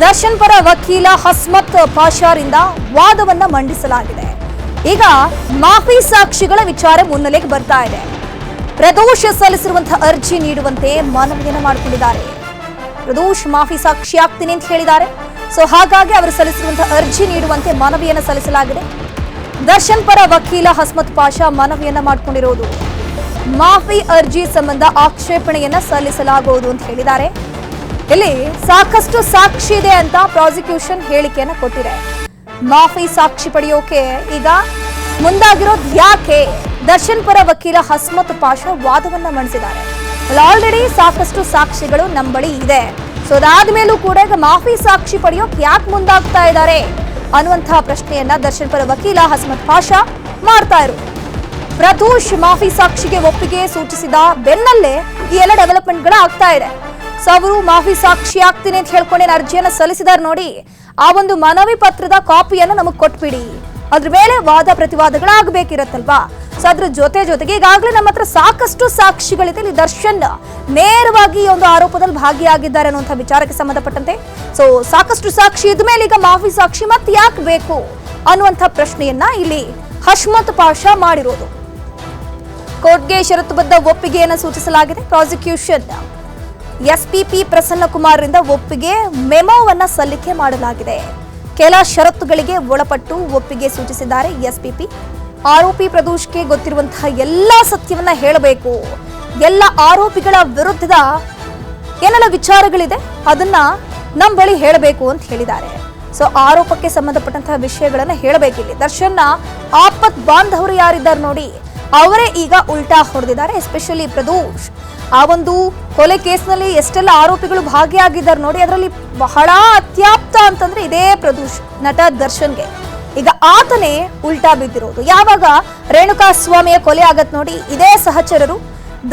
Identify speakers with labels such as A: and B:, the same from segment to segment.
A: ದರ್ಶನ್ ಪರ ವಕೀಲ ಹಸ್ಮತ್ ಪಾಷಾರಿಂದ ವಾದವನ್ನ ಮಂಡಿಸಲಾಗಿದೆ. ಈಗ ಮಾಫಿ ಸಾಕ್ಷಿಗಳ ವಿಚಾರ ಮುನ್ನೆಲೆಗೆ ಬರ್ತಾ ಇದೆ. ಪ್ರದೋಷ್ ಸಲ್ಲಿಸಿರುವಂತಹ ಅರ್ಜಿ ನೀಡುವಂತೆ ಮನವಿಯನ್ನು ಮಾಡಿಕೊಂಡಿದ್ದಾರೆ. ಪ್ರದೋಷ್ ಮಾಫಿ ಸಾಕ್ಷಿ ಆಗ್ತೀನಿ ಅಂತ ಹೇಳಿದ್ದಾರೆ. ಸೊ ಹಾಗಾಗಿ ಅವರು ಸಲ್ಲಿಸಿರುವಂತಹ ಅರ್ಜಿ ನೀಡುವಂತೆ ಮನವಿಯನ್ನು ಸಲ್ಲಿಸಲಾಗಿದೆ. ದರ್ಶನ್ ಪರ ವಕೀಲ ಹಸ್ಮತ್ ಪಾಷಾ ಮನವಿಯನ್ನ ಮಾಡಿಕೊಂಡಿರೋದು ಮಾಫಿ ಅರ್ಜಿ ಸಂಬಂಧ ಆಕ್ಷೇಪಣೆಯನ್ನ ಸಲ್ಲಿಸಲಾಗುವುದು ಅಂತ ಹೇಳಿದ್ದಾರೆ. ಇಲ್ಲಿ ಸಾಕಷ್ಟು ಸಾಕ್ಷಿ ಇದೆ ಅಂತ ಪ್ರಾಸಿಕ್ಯೂಷನ್ ಹೇಳಿಕೆಯನ್ನ ಕೊಟ್ಟಿದೆ. ಮಾಫಿ ಸಾಕ್ಷಿ ಪಡೆಯೋಕೆ ಈಗ ಮುಂದಾಗಿರೋದು ಯಾಕೆ? ದರ್ಶನ್ ಪರ ವಕೀಲ ಹಸ್ಮತ್ ಪಾಷಾ ವಾದವನ್ನ ಮಂಡಿಸಿದ್ದಾರೆ. ಆಲ್ರೆಡಿ ಸಾಕಷ್ಟು ಸಾಕ್ಷಿಗಳು ನಮ್ಮ ಬಳಿ ಇದೆ. ಸೊ ಅದಾದ್ಮೇಲೂ ಕೂಡ ಈಗ ಮಾಫಿ ಸಾಕ್ಷಿ ಪಡೆಯೋಕೆ ಯಾಕೆ ಮುಂದಾಗ್ತಾ ಇದ್ದಾರೆ ಅನ್ನುವಂತಹ ಪ್ರಶ್ನೆಯನ್ನ ದರ್ಶನ್ ಪರ ವಕೀಲ ಹಸ್ಮತ್ ಪಾಷಾ ಮಾಡ್ತಾ ಇರು. ಪ್ರದೋಷ್ ಮಾಫಿ ಸಾಕ್ಷಿಗೆ ಒಪ್ಪಿಗೆ ಸೂಚಿಸಿದ ಬೆನ್ನಲ್ಲೇ ಈ ಎಲ್ಲ ಡೆವಲಪ್ಮೆಂಟ್ಗಳು ಆಗ್ತಾ ಇದೆ. ಸೊ ಅವರು ಮಾಫಿ ಸಾಕ್ಷಿ ಆಗ್ತೀನಿ ಅಂತ ಹೇಳ್ಕೊಂಡೇನು ಅರ್ಜಿಯನ್ನು ಸಲ್ಲಿಸಿದಾರೆ ನೋಡಿ, ಆ ಒಂದು ಮನವಿ ಪತ್ರದ ಕಾಪಿಯನ್ನು ನಮಗೆ ಕೊಟ್ಬಿಡಿ, ಅದ್ರ ಮೇಲೆ ವಾದ ಪ್ರತಿವಾದಗಳಾಗಬೇಕಿರತ್ತಲ್ವಾ. ಸೊ ಅದ್ರ ಜೊತೆಗೆ ಈಗಾಗಲೇ ನಮ್ಮ ಹತ್ರ ಸಾಕಷ್ಟು ಸಾಕ್ಷಿಗಳಿದೆ. ಇಲ್ಲಿ ದರ್ಶನ್ ನೇರವಾಗಿ ಈ ಒಂದು ಆರೋಪದಲ್ಲಿ ಭಾಗಿಯಾಗಿದ್ದಾರೆ ಅನ್ನುವಂಥ ವಿಚಾರಕ್ಕೆ ಸಂಬಂಧಪಟ್ಟಂತೆ ಸೊ ಸಾಕಷ್ಟು ಸಾಕ್ಷಿ ಇದ್ದ ಮೇಲೆ ಈಗ ಮಾಫಿ ಸಾಕ್ಷಿ ಮತ್ತೆ ಯಾಕೆ ಬೇಕು ಅನ್ನುವಂಥ ಪ್ರಶ್ನೆಯನ್ನ ಇಲ್ಲಿ ಹಸ್ಮತ್ ಪಾಷಾ ಮಾಡಿರೋದು. ಕೋರ್ಟ್ಗೆ ಷರತ್ತುಬದ್ಧ ಒಪ್ಪಿಗೆಯನ್ನು ಸೂಚಿಸಲಾಗಿದೆ. ಪ್ರಾಸಿಕ್ಯೂಷನ್ ಎಸ್ಪಿಪಿ ಪ್ರಸನ್ನ ಕುಮಾರ್ ರಿಂದ ಒಪ್ಪಿಗೆ ಮೆಮೋವನ್ನ ಸಲ್ಲಿಕೆ ಮಾಡಲಾಗಿದೆ. ಕೆಲ ಷರತ್ತುಗಳಿಗೆ ಒಳಪಟ್ಟು ಒಪ್ಪಿಗೆ ಸೂಚಿಸಿದ್ದಾರೆ ಎಸ್ಪಿಪಿ. ಆರೋಪಿ ಪ್ರದೋಷ್ಗೆ ಗೊತ್ತಿರುವಂತಹ ಎಲ್ಲ ಸತ್ಯವನ್ನ ಹೇಳಬೇಕು, ಎಲ್ಲ ಆರೋಪಿಗಳ ವಿರುದ್ಧದ ಏನೆಲ್ಲ ವಿಚಾರಗಳಿದೆ ಅದನ್ನ ನಮ್ಮ ಬಳಿ ಹೇಳಬೇಕು ಅಂತ ಹೇಳಿದ್ದಾರೆ. ಸೊ ಆರೋಪಕ್ಕೆ ಸಂಬಂಧಪಟ್ಟಂತಹ ವಿಷಯಗಳನ್ನ ಹೇಳಬೇಕಿಲ್ಲಿ. ದರ್ಶನ್ನ ಆಪತ್ ಬಾಂಧವರು ಯಾರಿದ್ದಾರೆ ನೋಡಿ, ಅವರೇ ಈಗ ಉಲ್ಟಾ ಹೊಡೆದಿದ್ದಾರೆ. ಎಸ್ಪೆಷಲಿ ಪ್ರದೋಷ್ ಆ ಒಂದು ಕೊಲೆ ಕೇಸ್ನಲ್ಲಿ ಎಷ್ಟೆಲ್ಲ ಆರೋಪಿಗಳು ಭಾಗಿಯಾಗಿದ್ದಾರೆ ನೋಡಿ, ಅದರಲ್ಲಿ ಬಹಳ ಅತ್ಯಾಪ್ತ ಅಂತಂದ್ರೆ ಇದೇ ಪ್ರದೋಷ್ ನಟ ದರ್ಶನ್ಗೆ. ಈಗ ಆತನೇ ಉಲ್ಟಾ ಬಿದ್ದಿರೋದು. ಯಾವಾಗ ರೇಣುಕಾ ಸ್ವಾಮಿಯ ಕೊಲೆ ಆಗತ್ ನೋಡಿ, ಇದೇ ಸಹಚರರು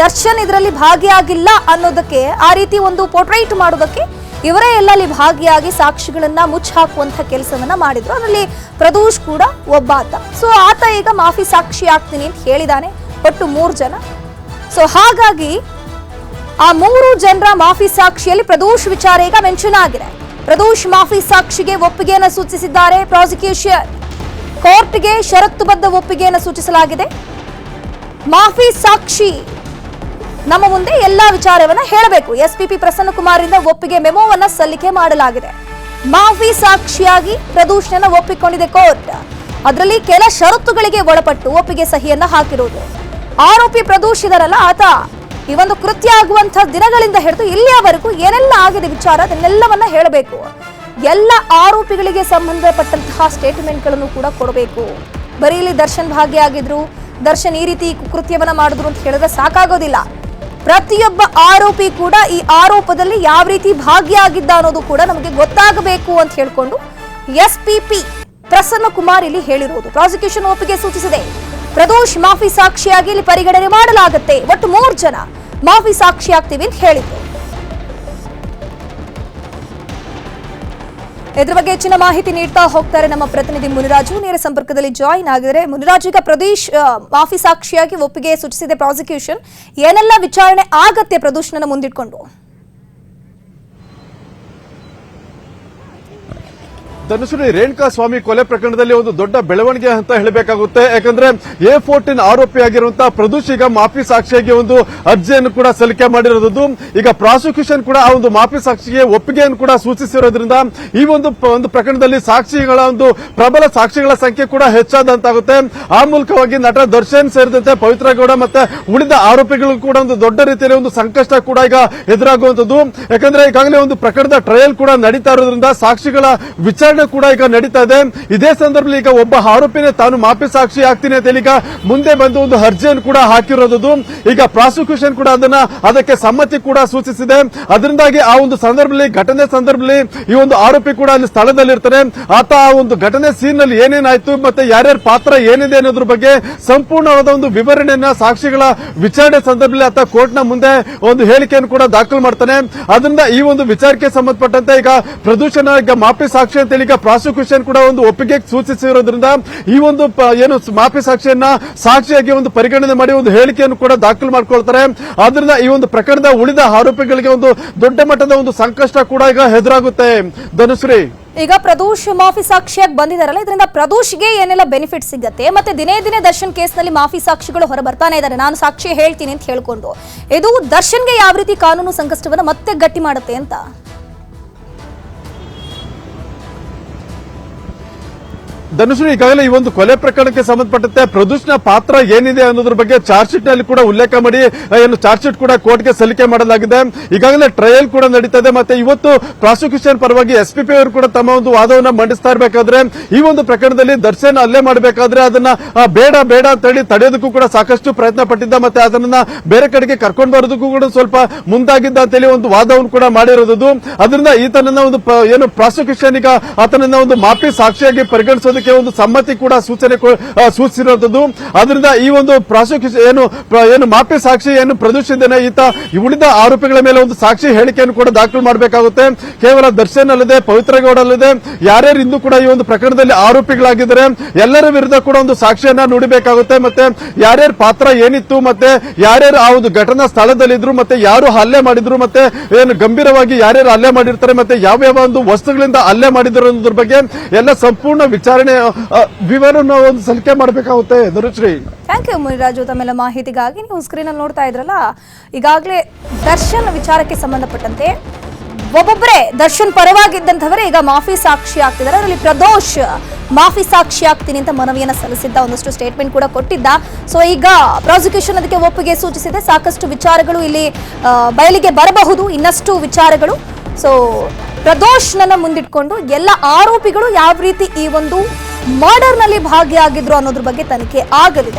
A: ದರ್ಶನ್ ಇದರಲ್ಲಿ ಭಾಗಿಯಾಗಿಲ್ಲ ಅನ್ನೋದಕ್ಕೆ, ಆ ರೀತಿ ಒಂದು ಪೋರ್ಟ್ರೈಟ್ ಮಾಡೋದಕ್ಕೆ ಇವರೇ ಎಲ್ಲ ಅಲ್ಲಿ ಭಾಗಿಯಾಗಿ ಸಾಕ್ಷಿಗಳನ್ನ ಮುಚ್ಚ ಹಾಕುವಂತ ಕೆಲಸವನ್ನ ಮಾಡಿದ್ರು. ಅದರಲ್ಲಿ ಪ್ರದೋಷ್ ಕೂಡ ಒಬ್ಬ ಆತ. ಸೊ ಆತ ಈಗ ಮಾಫಿ ಸಾಕ್ಷಿ ಆಗ್ತೀನಿ ಅಂತ ಹೇಳಿದಾನೆ. ಒಟ್ಟು 3 ಜನ. ಸೊ ಹಾಗಾಗಿ ಆ 3 ಜನರ ಮಾಫಿ ಸಾಕ್ಷಿಯಲ್ಲಿ ಪ್ರದೋಷ್ ವಿಚಾರ ಈಗ ಮೆನ್ಷನ್ ಆಗಿದೆ. ಪ್ರದೋಷ್ ಮಾಫಿ ಸಾಕ್ಷಿಗೆ ಒಪ್ಪಿಗೆಯನ್ನು ಸೂಚಿಸಿದ್ದಾರೆ. ಪ್ರಾಸಿಕ್ಯೂಷನ್ ಕೋರ್ಟ್ಗೆ ಷರತ್ತುಬದ್ಧ ಒಪ್ಪಿಗೆಯನ್ನು ಸೂಚಿಸಲಾಗಿದೆ. ಮಾಫಿ ಸಾಕ್ಷಿ ನಮ್ಮ ಮುಂದೆ ಎಲ್ಲಾ ವಿಚಾರವನ್ನ ಹೇಳಬೇಕು. ಎಸ್ಪಿಪಿ ಪ್ರಸನ್ನ ಕುಮಾರ್ ರಿಂದ ಒಪ್ಪಿಗೆ ಮೆಮೋವನ್ನ ಸಲ್ಲಿಕೆ ಮಾಡಲಾಗಿದೆ. ಮಾಫಿ ಸಾಕ್ಷಿಯಾಗಿ ಪ್ರದೋಷ್ನನ್ನ ಒಪ್ಪಿಕೊಂಡಿದೆ ಕೋರ್ಟ್. ಅದರಲ್ಲಿ ಕೆಲ ಷರತ್ತುಗಳಿಗೆ ಒಳಪಟ್ಟು ಒಪ್ಪಿಗೆ ಸಹಿಯನ್ನ ಹಾಕಿರುವುದು. ಆರೋಪಿ ಪ್ರದೋಷ್ ಇದರಲ್ಲ, ಆತ ಈ ಒಂದು ಕೃತ್ಯ ಆಗುವಂತಹ ದಿನಗಳಿಂದ ಹಿಡಿದು ಇಲ್ಲಿಯವರೆಗೂ ಏನೆಲ್ಲ ಆಗಿದೆ ವಿಚಾರ ಅದನ್ನೆಲ್ಲವನ್ನ ಹೇಳಬೇಕು. ಎಲ್ಲ ಆರೋಪಿಗಳಿಗೆ ಸಂಬಂಧಪಟ್ಟಂತಹ ಸ್ಟೇಟ್ಮೆಂಟ್ಗಳನ್ನು ಕೂಡ ಕೊಡಬೇಕು. ಬರೀ ಇಲ್ಲಿ ದರ್ಶನ್ ಭಾಗಿಯಾಗಿದ್ರು, ದರ್ಶನ್ ಈ ರೀತಿ ಕೃತ್ಯವನ್ನ ಮಾಡಿದ್ರು ಅಂತ ಹೇಳಿದ್ರೆ ಸಾಕಾಗೋದಿಲ್ಲ. ಪ್ರತಿಯೊಬ್ಬ ಆರೋಪಿ ಕೂಡ ಈ ಆರೋಪದಲ್ಲಿ ಯಾವ ರೀತಿ ಭಾಗಿಯಾಗಿದ್ದ ಅನ್ನೋದು ಕೂಡ ನಮಗೆ ಗೊತ್ತಾಗಬೇಕು ಅಂತ ಹೇಳ್ಕೊಂಡು ಎಸ್ಪಿಪಿ ಪ್ರಸನ್ನ ಕುಮಾರ್ ಇಲ್ಲಿ ಹೇಳಿರೋದು. ಪ್ರಾಸಿಕ್ಯೂಷನ್ ಒಪ್ಪಿಗೆ ಸೂಚಿಸಿದೆ. ಪ್ರದೋಷ್ ಮಾಫಿ ಸಾಕ್ಷಿಯಾಗಿ ಇಲ್ಲಿ ಪರಿಗಣನೆ ಮಾಡಲಾಗುತ್ತೆ. ಒಟ್ಟು 3 ಜನ ಮಾಫಿ ಸಾಕ್ಷಿ ಆಗ್ತೀವಿ ಅಂತ ಹೇಳಿದ್ರು. ಇದ್ರ ಬಗ್ಗೆ ಹೆಚ್ಚಿನ ಮಾಹಿತಿ ನೀಡ್ತಾ ಹೋಗ್ತಾರೆ ನಮ್ಮ ಪ್ರತಿನಿಧಿ ಮುನಿರಾಜು. ನೇರ ಸಂಪರ್ಕದಲ್ಲಿ ಜಾಯಿನ್ ಆಗಿದ್ದಾರೆ. ಮುನಿರಾಜು, ಈಗ ಪ್ರದೋಷ್ ಮಾಫಿ ಸಾಕ್ಷಿಯಾಗಿ ಒಪ್ಪಿಗೆ ಸೂಚಿಸಿದೆ ಪ್ರಾಸಿಕ್ಯೂಷನ್. ಏನೆಲ್ಲ ವಿಚಾರಣೆ ಆಗತ್ತೆ ಪ್ರದೋಷ್ನ ಮುಂದಿಟ್ಕೊಂಡು?
B: ಧನುಶ್ರೀ, ರೇಣುಕಾ ಸ್ವಾಮಿ ಕೊಲೆ ಪ್ರಕರಣದಲ್ಲಿ ಒಂದು ದೊಡ್ಡ ಬೆಳವಣಿಗೆ ಅಂತ ಹೇಳಬೇಕಾಗುತ್ತೆ. ಯಾಕಂದ್ರೆ A14 ಆರೋಪಿಯಾಗಿರುವಂತಹ ಪ್ರದೋಷ್ ಈಗ ಮಾಫಿ ಸಾಕ್ಷಿಯಾಗಿ ಒಂದು ಅರ್ಜಿಯನ್ನು ಕೂಡ ಸಲ್ಲಿಕೆ ಮಾಡಿರೋದು. ಈಗ ಪ್ರಾಸಿಕ್ಯೂಷನ್ ಕೂಡ ಆ ಒಂದು ಮಾಫಿ ಸಾಕ್ಷಿಗೆ ಒಪ್ಪಿಗೆಯನ್ನು ಕೂಡ ಸೂಚಿಸಿರೋದ್ರಿಂದ ಈ ಒಂದು ಪ್ರಕರಣದಲ್ಲಿ ಸಾಕ್ಷಿಗಳ ಒಂದು ಪ್ರಬಲ ಸಾಕ್ಷಿಗಳ ಸಂಖ್ಯೆ ಕೂಡ ಹೆಚ್ಚಾದಂತಾಗುತ್ತೆ. ಆ ಮೂಲಕವಾಗಿ ನಟ ದರ್ಶನ್ ಸೇರಿದಂತೆ ಪವಿತ್ರ ಗೌಡ ಮತ್ತೆ ಉಳಿದ ಆರೋಪಿಗಳು ಕೂಡ ಒಂದು ದೊಡ್ಡ ರೀತಿಯಲ್ಲಿ ಒಂದು ಸಂಕಷ್ಟ ಕೂಡ ಈಗ ಎದುರಾಗುವಂತದ್ದು. ಯಾಕಂದ್ರೆ ಈಗಾಗಲೇ ಒಂದು ಪ್ರಕರಣದ ಟ್ರಯಲ್ ಕೂಡ ನಡೀತಾ ಇರೋದ್ರಿಂದ ಸಾಕ್ಷಿಗಳ ವಿಚಾರಣೆ ಕೂಡ ಈಗ ನಡೀತಾ ಇದೆ. ಇದೇ ಸಂದರ್ಭದಲ್ಲಿ ಈಗ ಒಬ್ಬ ಆರೋಪಿನೇ ತಾನು ಮಾಫಿ ಸಾಕ್ಷಿ ಆಗ್ತೀನಿ ಅಂತ ಹೇಳಿ ಈಗ ಮುಂದೆ ಬಂದು ಒಂದು ಅರ್ಜಿಯನ್ನು ಕೂಡ ಹಾಕಿರೋದು. ಈಗ ಪ್ರಾಸಿಕ್ಯೂಷನ್ ಕೂಡ ಅದಕ್ಕೆ ಸಮ್ಮತಿ ಕೂಡ ಸೂಚಿಸಿದೆ. ಅದರಿಂದಾಗಿ ಆ ಒಂದು ಸಂದರ್ಭದಲ್ಲಿ ಈ ಒಂದು ಆರೋಪಿ ಕೂಡ ಅಲ್ಲಿ ಸ್ಥಳದಲ್ಲಿರ್ತಾರೆ. ಆತ ಆ ಒಂದು ಘಟನೆ ಸೀನ್ ನಲ್ಲಿ ಏನೇನಾಯ್ತು ಮತ್ತೆ ಯಾರ್ಯಾರ ಪಾತ್ರ ಏನಿದೆ ಅನ್ನೋದ್ರ ಬಗ್ಗೆ ಸಂಪೂರ್ಣವಾದ ಒಂದು ವಿವರಣೆಯನ್ನ ಸಾಕ್ಷಿಗಳ ವಿಚಾರಣೆ ಸಂದರ್ಭದಲ್ಲಿ ಆತ ಕೋರ್ಟ್ನ ಮುಂದೆ ಒಂದು ಹೇಳಿಕೆಯನ್ನು ಕೂಡ ದಾಖಲು ಮಾಡ್ತಾನೆ. ಅದರಿಂದ ಈ ಒಂದು ವಿಚಾರಕ್ಕೆ ಸಂಬಂಧಪಟ್ಟಂತೆ ಈಗ ಪ್ರದೋಷನ ಈಗ ಮಾಫಿ ಸಾಕ್ಷಿ ಅಂತ ಹೇಳಿ ಈಗ ಪ್ರಾಸಿಕ್ಯೂಷನ್ ಕೂಡ ಒಂದು ಒಪ್ಪಿಗೆ ಸೂಚಿಸಿರೋದ್ರಿಂದ ಈ ಒಂದು ಏನು ಮಾಫಿ ಸಾಕ್ಷಿಯನ್ನ ಸಾಕ್ಷಿಯಾಗಿ ಒಂದು ಪರಿಗಣನೆ ಮಾಡಿ ಒಂದು ಹೇಳಿಕೆಯನ್ನು ಕೂಡ ದಾಖಲು ಮಾಡ್ಕೊಳ್ತಾರೆ. ಆದ್ರಿಂದ ಈ ಒಂದು ಪ್ರಕರಣದ ಉಳಿದ ಆರೋಪಿಗಳಿಗೆ ಒಂದು ದೊಡ್ಡ ಮಟ್ಟದ ಒಂದು ಸಂಕಷ್ಟ ಕೂಡ ಈಗ ಎದುರಾಗುತ್ತೆ. ಧನುಶ್ರೀ,
A: ಈಗ ಪ್ರದೋಷ್ ಮಾಫಿ ಸಾಕ್ಷಿಯಾಗಿ ಬಂದಿದಾರಲ್ಲ, ಇದರಿಂದ ಪ್ರದೋಷ್ಗೆ ಏನೆಲ್ಲ ಬೆನಿಫಿಟ್ ಸಿಗುತ್ತೆ, ಮತ್ತೆ ದಿನೇ ದಿನೇ ದರ್ಶನ್ ಕೇಸ್ನಲ್ಲಿ ಮಾಫಿ ಸಾಕ್ಷಿಗಳು ಹೊರ ಬರ್ತಾನೆ ಇದ್ದಾರೆ, ನಾನು ಸಾಕ್ಷಿ ಹೇಳ್ತೀನಿ ಅಂತ ಹೇಳ್ಕೊಂಡು, ಇದು ದರ್ಶನ್ಗೆ ಯಾವ ರೀತಿ ಕಾನೂನು ಸಂಕಷ್ಟವನ್ನ ಮತ್ತೆ ಗಟ್ಟಿ ಮಾಡುತ್ತೆ ಅಂತ?
B: ಧನುಶ್ರೀ, ಈಗಾಗಲೇ ಈ ಒಂದು ಕೊಲೆ ಪ್ರಕರಣಕ್ಕೆ ಸಂಬಂಧಪಟ್ಟಂತೆ ಪ್ರದೋಷ್ನ ಪಾತ್ರ ಏನಿದೆ ಅನ್ನೋದ್ರ ಬಗ್ಗೆ ಚಾರ್ಜ್ ಶೀಟ್ ನಲ್ಲಿ ಕೂಡ ಉಲ್ಲೇಖ ಮಾಡಿ ಏನು ಚಾರ್ಜ್ ಶೀಟ್ ಕೂಡ ಕೋರ್ಟ್ಗೆ ಸಲ್ಲಿಕೆ ಮಾಡಲಾಗಿದೆ. ಈಗಾಗಲೇ ಟ್ರಯಲ್ ಕೂಡ ನಡೀತದೆ. ಮತ್ತೆ ಇವತ್ತು ಪ್ರಾಸಿಕ್ಯೂಷನ್ ಪರವಾಗಿ ಎಸ್ಪಿಪಿ ಅವರು ಕೂಡ ತಮ್ಮ ಒಂದು ವಾದವನ್ನ ಮಂಡಿಸ್ತಾ ಇರಬೇಕಾದ್ರೆ ಈ ಒಂದು ಪ್ರಕರಣದಲ್ಲಿ ದರ್ಶನ್ ಹಲ್ಲೆ ಮಾಡಬೇಕಾದ್ರೆ ಅದನ್ನ ಬೇಡ ಬೇಡ ಅಂತ ಹೇಳಿ ತಡೆಯೋದಕ್ಕೂ ಕೂಡ ಸಾಕಷ್ಟು ಪ್ರಯತ್ನ ಪಟ್ಟಿದ್ದ. ಮತ್ತೆ ಅದನ್ನ ಬೇರೆ ಕಡೆಗೆ ಕರ್ಕೊಂಡು ಬರೋದಕ್ಕೂ ಕೂಡ ಸ್ವಲ್ಪ ಮುಂದಾಗಿದ್ದ ಅಂತೇಳಿ ಒಂದು ವಾದವನ್ನು ಕೂಡ ಮಾಡಿರೋದು. ಅದರಿಂದ ಈತನನ್ನ ಒಂದು ಏನು ಪ್ರಾಸಿಕ್ಯೂಷನ್ ಈಗ ಆತನನ್ನ ಒಂದು ಮಾಫಿ ಸಾಕ್ಷಿಯಾಗಿ ಪರಿಗಣಿಸೋದಕ್ಕೆ ಒಂದು ಸಮ್ಮತಿ ಕೂಡ ಸೂಚಿಸಿರುವಂತದ್ದು. ಅದರಿಂದ ಈ ಒಂದು ಪ್ರಾಸಿಕ್ಯೂಷನ್ ಏನು ಮಾಫಿ ಸಾಕ್ಷಿ ಏನು ಪ್ರದೋಷ್ ಇದ್ದೇನೆ ಈತ ಉಳಿದ ಆರೋಪಿಗಳ ಮೇಲೆ ಒಂದು ಸಾಕ್ಷಿ ಹೇಳಿಕೆಯನ್ನು ಕೂಡ ದಾಖಲು ಮಾಡಬೇಕಾಗುತ್ತೆ. ಕೇವಲ ದರ್ಶನ್ ಅಲ್ಲದೆ ಪವಿತ್ರ ಗೌಡ ಅಲ್ಲದೆ ಯಾರ್ಯಾರು ಇಂದು ಕೂಡ ಈ ಒಂದು ಪ್ರಕರಣದಲ್ಲಿ ಆರೋಪಿಗಳಾಗಿದ್ದಾರೆ ಎಲ್ಲರ ವಿರುದ್ಧ ಕೂಡ ಒಂದು ಸಾಕ್ಷಿಯನ್ನ ನುಡಿಬೇಕಾಗುತ್ತೆ. ಮತ್ತೆ ಯಾರ್ಯಾರ ಪಾತ್ರ ಏನಿತ್ತು, ಮತ್ತೆ ಯಾರ್ಯಾರು ಆ ಒಂದು ಘಟನಾ ಸ್ಥಳದಲ್ಲಿದ್ರು, ಮತ್ತೆ ಯಾರು ಹಲ್ಲೆ ಮಾಡಿದ್ರು, ಮತ್ತೆ ಏನು ಗಂಭೀರವಾಗಿ ಯಾರ್ಯಾರು ಹಲ್ಲೆ ಮಾಡಿರ್ತಾರೆ, ಮತ್ತೆ ಯಾವ ಒಂದು ವಸ್ತುಗಳಿಂದ ಹಲ್ಲೆ ಮಾಡಿದ್ರು ಅನ್ನೋದ್ರ ಬಗ್ಗೆ ಎಲ್ಲ ಸಂಪೂರ್ಣ ವಿಚಾರಣೆ ವಿವರವನ್ನು ಒಂದು ಸಲ್ಲಿಕೆ ಮಾಡಬೇಕಾಗುತ್ತೆ. ಧನುಶ್ರೀ,
A: ಥ್ಯಾಂಕ್ ಯು ಮುನಿರಾಜು ತಮ್ಮೆಲ್ಲ ಮಾಹಿತಿಗಾಗಿ. ನೀವು ಸ್ಕ್ರೀನ್ ಅಲ್ಲಿ ನೋಡ್ತಾ ಇದ್ರಲ್ಲ, ಈಗಾಗಲೇ ದರ್ಶನ್ ವಿಚಾರಕ್ಕೆ ಸಂಬಂಧಪಟ್ಟಂತೆ ಒಬ್ಬೊಬ್ಬರೇ ದರ್ಶನ್ ಪರವಾಗಿದ್ದಂಥವರೇ ಈಗ ಮಾಫಿ ಸಾಕ್ಷಿ ಆಗ್ತಿದ್ದಾರೆ. ಅದರಲ್ಲಿ ಪ್ರದೋಷ್ ಮಾಫಿ ಸಾಕ್ಷಿ ಆಗ್ತೀನಿ ಅಂತ ಮನವಿಯನ್ನ ಸಲ್ಲಿಸಿದ್ದ, ಒಂದಷ್ಟು ಸ್ಟೇಟ್ಮೆಂಟ್ ಕೂಡ ಕೊಟ್ಟಿದ್ದ. ಸೊ ಈಗ ಪ್ರಾಸಿಕ್ಯೂಷನ್ ಅದಕ್ಕೆ ಒಪ್ಪಿಗೆ ಸೂಚಿಸಿದೆ. ಸಾಕಷ್ಟು ವಿಚಾರಗಳು ಇಲ್ಲಿ ಬಯಲಿಗೆ ಬರಬಹುದು, ಇನ್ನಷ್ಟು ವಿಚಾರಗಳು. ಸೊ ಪ್ರದೋಷ್ನನ್ನ ಮುಂದಿಟ್ಕೊಂಡು ಎಲ್ಲ ಆರೋಪಿಗಳು ಯಾವ ರೀತಿ ಈ ಒಂದು ಮರ್ಡರ್ ನಲ್ಲಿ ಭಾಗಿಯಾಗಿದ್ರು ಅನ್ನೋದ್ರ ಬಗ್ಗೆ ತನಿಖೆ ಆಗಲಿದೆ.